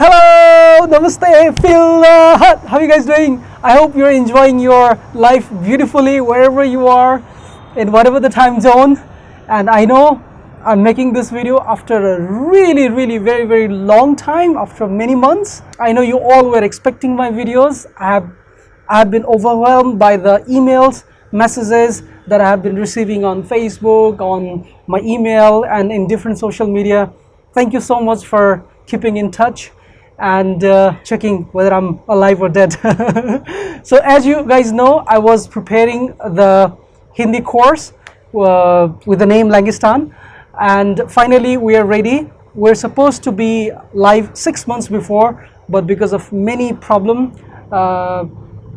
Hello, namaste, how are you guys doing? I hope you're enjoying your life beautifully wherever you are, in whatever the time zone. And I know I'm making this video after a really very long time, after many months. I know you all were expecting my videos. I have been overwhelmed by the emails, messages that I have been receiving on Facebook, on my email, and in different social media. Thank you so much for keeping in touch and checking whether I'm alive or dead. So as you guys know, I was preparing the Hindi course with the name Langistan, and finally we are ready. We're supposed to be live 6 months before, but because of many problems,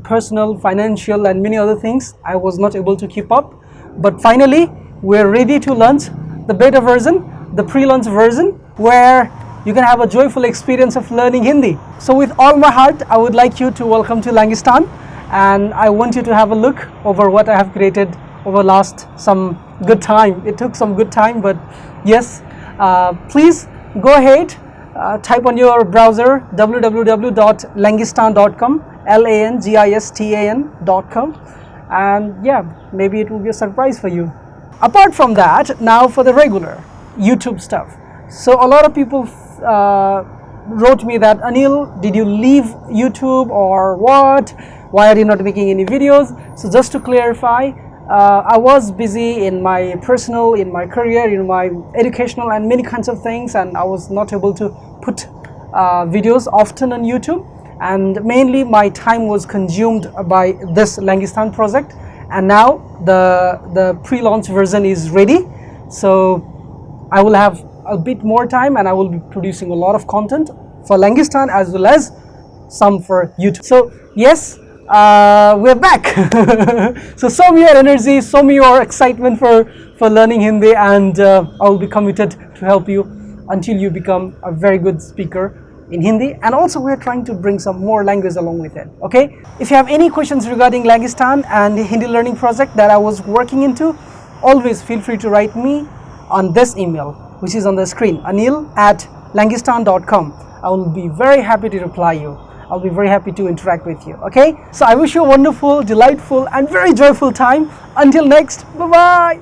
personal, financial, and many other things, I was not able to keep up. But finally we're ready to launch the beta version, the pre-launch version, where you can have a joyful experience of learning Hindi. So with all my heart, I would like you to welcome to Langistan, and I want you to have a look over what I have created over last some good time. It took some good time, but yes, please go ahead, type on your browser www.langistan.com, langistan.com, and yeah, maybe it will be a surprise for you. Apart from that, now for the regular YouTube stuff. So a lot of people wrote me that, Anil, did you leave YouTube or what? Why are you not making any videos? So just to clarify, I was busy in my personal, in my career, in my educational and many kinds of things, and I was not able to put videos often on YouTube, and mainly my time was consumed by this Langistan project. And now the pre-launch version is ready, so I will have a bit more time and I will be producing a lot of content for Langistan as well as some for YouTube. So yes, we're back. So show me your energy, show me your excitement for learning Hindi, and I will be committed to help you until you become a very good speaker in Hindi. And also we're trying to bring some more language along with it. Okay, if you have any questions regarding Langistan and the Hindi learning project that I was working into, always feel free to write me on this email, which is on the screen, anil@langistan.com. I will be very happy to reply you. I'll be very happy to interact with you. Okay, so I wish you a wonderful, delightful, and very joyful time. Until next, bye bye.